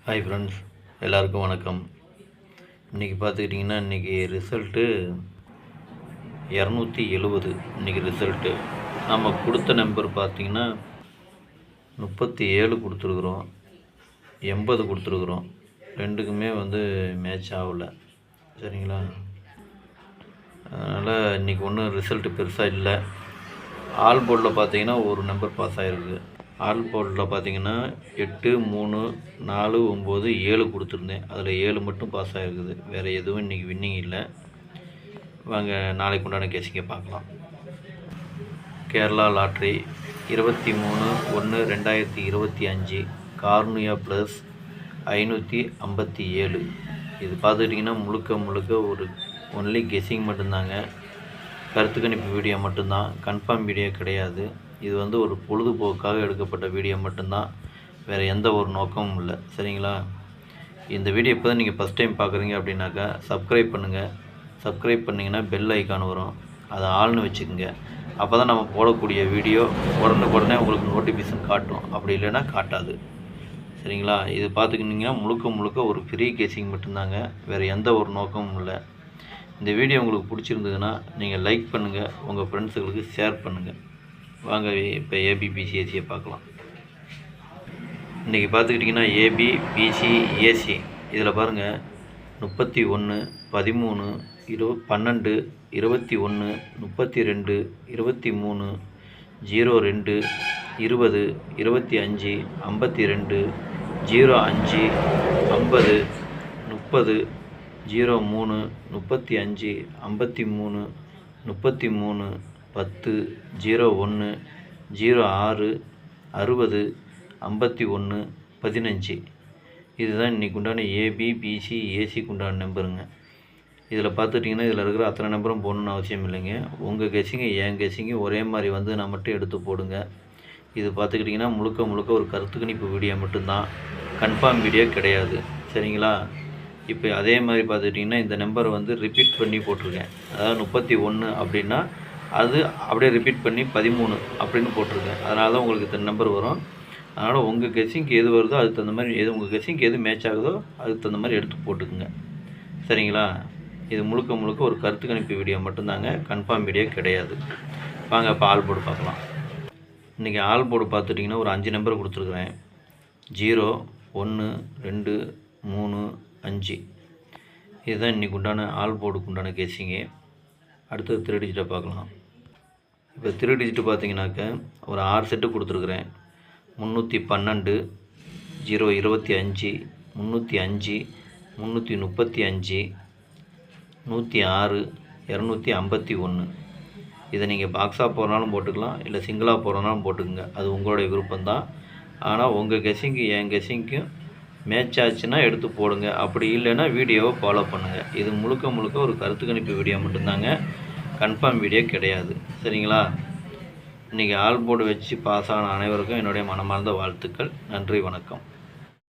Hi friends, எல்லாருக்கும் வணக்கம். இன்றைக்கி பார்த்துக்கிட்டிங்கன்னா இன்றைக்கி ரிசல்ட்டு 270. இன்றைக்கி ரிசல்ட்டு நம்ம கொடுத்த நம்பர் பார்த்திங்கன்னா 37 கொடுத்துருக்குறோம், 80 கொடுத்துருக்குறோம். ரெண்டுக்குமே மேட்ச் ஆகலை. சரிங்களா? அதனால் இன்றைக்கி ஒன்றும் ரிசல்ட்டு பெருசாக இல்லை. ஆல் போர்டில் பார்த்திங்கன்னா ஒரு நம்பர் பாஸ் ஆகிருக்கு. ஆல் போர்டில் பார்த்திங்கன்னா 8, 3, 4, 9, 7 கொடுத்துருந்தேன். அதில் 7 மட்டும் பாஸ் ஆகிருக்குது. வேறு எதுவும் இன்றைக்கி வின்னிங் இல்லை. வாங்க நாளைக்கு உண்டான கேசிங்க பார்க்கலாம். Kerala lottery 23/1/2025 cornea plus 557. இது பார்த்துக்கிட்டிங்கன்னா முழுக்க ஒரு ஒன்லி கெஸ்ஸிங் மட்டும்தாங்க. கருத்து கணிப்பு வீடியோ மட்டும்தான், கன்ஃபார்ம் வீடியோ கிடையாது. இது ஒரு பொழுதுபோக்காக எடுக்கப்பட்ட வீடியோ மட்டும்தான், வேறு எந்த ஒரு நோக்கமும் இல்லை. சரிங்களா? இந்த வீடியோ இப்போ தான் நீங்கள் ஃபஸ்ட் டைம் பார்க்குறீங்க அப்படின்னாக்கா சப்ஸ்கிரைப் பண்ணுங்கள். சப்ஸ்கிரைப் பண்ணிங்கன்னா பெல் ஐக்கான் வரும், அதை ஆள்னு வச்சுக்கோங்க. அப்போ தான் நம்ம போடக்கூடிய வீடியோ உடனே உங்களுக்கு நோட்டிஃபிகேஷன் காட்டும். அப்படி இல்லைன்னா காட்டாது. சரிங்களா? இது பார்த்துக்கிட்டிங்கன்னா முழுக்க ஒரு ஃப்ரீ கேசிங் மட்டும்தாங்க, வேறு எந்த ஒரு நோக்கமும் இல்லை. இந்த வீடியோ உங்களுக்கு பிடிச்சிருந்ததுன்னா நீங்கள் லைக் பண்ணுங்கள், உங்கள் ஃப்ரெண்ட்ஸுகளுக்கு ஷேர் பண்ணுங்கள். வாங்க இப்போ ஏபிபிசிஏசியை பார்க்கலாம். இன்றைக்கி பார்த்துக்கிட்டிங்கன்னா ஏபி, பிசி, ஏசி இதில் பாருங்கள் 31, 13, 12, 21, 32, 23, 02, 20, 25, 52, 05, 50, 30, 03, 35, 53, 33, 10, 01, 06, 60, 51, 15. இதுதான் இன்றைக்கி உண்டான ஏபி, பிசி, ஏசிக்கு உண்டான நம்பருங்க. இதில் பார்த்துட்டிங்கன்னா இதில் இருக்கிற அத்தனை நம்பரும் போடணுன்னு அவசியம் இல்லைங்க. உங்கள் கெஸ்ஸிங்கு என் கெஸ்ஸிங்கு ஒரே மாதிரி நான் மட்டும் எடுத்து போடுங்க. இது பார்த்துக்கிட்டிங்கன்னா முழுக்க ஒரு கருத்து கணிப்பு வீடியோ மட்டும்தான், கன்ஃபார்ம் வீடியோ கிடையாது. சரிங்களா? இப்போ அதே மாதிரி பார்த்துக்கிட்டிங்கன்னா இந்த நம்பரை ரிப்பீட் பண்ணி போட்டிருக்கேன். அதாவது 31 அப்படின்னா அது அப்படியே ரிப்பீட் பண்ணி 13 அப்படின்னு போட்டிருக்கேன். அதனால தான் உங்களுக்கு இத்தனை நம்பர் வரும். அதனால் உங்கள் கெஸ்ஸிங்க்கு எது வருதோ அதுக்கு தகுந்த மாதிரி, உங்கள் கெஸ்ஸிங்க்கு எது மேட்ச் ஆகுதோ அதுக்கு தகுந்த மாதிரி எடுத்து போட்டுக்குங்க. சரிங்களா? இது முழுக்க ஒரு கருத்து கணிப்பு வீடியோ மட்டும்தாங்க, கன்ஃபார்ம் வீடியோ கிடையாது. வாங்க இப்போ ஆல் போர்டு பார்க்கலாம். இன்றைக்கி ஆல் போர்டு பார்த்துட்டிங்கன்னா ஒரு 5 நம்பர் கொடுத்துருக்குறேன். 0, 1, 2, 3, 5. இதுதான் இன்றைக்கி உண்டான ஆல் போர்டுக்கு உண்டான கேசிங்கு. அடுத்தது 3 டிஜிட்டை பார்க்கலாம். இப்போ 3 டிஜிட்டு பார்த்தீங்கன்னாக்க ஒரு 6 செட்டு கொடுத்துருக்குறேன். 312, 025, 305, 335, 106, 251. இதை நீங்கள் பாக்ஸாக போகிறனாலும் போட்டுக்கலாம், இல்லை சிங்கிளாக போகிறனாலும் போட்டுக்குங்க. அது உங்களுடைய விருப்பம்தான். ஆனால் உங்கள் கெஸ்ஸிங்க்கு என் கெஸ்ஸிங்க்கும் மேட்ச் ஆச்சுன்னா எடுத்து போடுங்க. அப்படி இல்லைன்னா வீடியோவை ஃபாலோ பண்ணுங்கள். இது முழுக்க ஒரு கருத்து கணிப்பு வீடியோ மட்டும்தாங்க, கன்ஃபார்ம் வீடியோ கிடையாது. சரிங்களா? இன்றைக்கி ஆல் போர்டு வச்சு பாஸ் ஆன அனைவருக்கும் என்னுடைய மனமார்ந்த வாழ்த்துக்கள். நன்றி, வணக்கம்.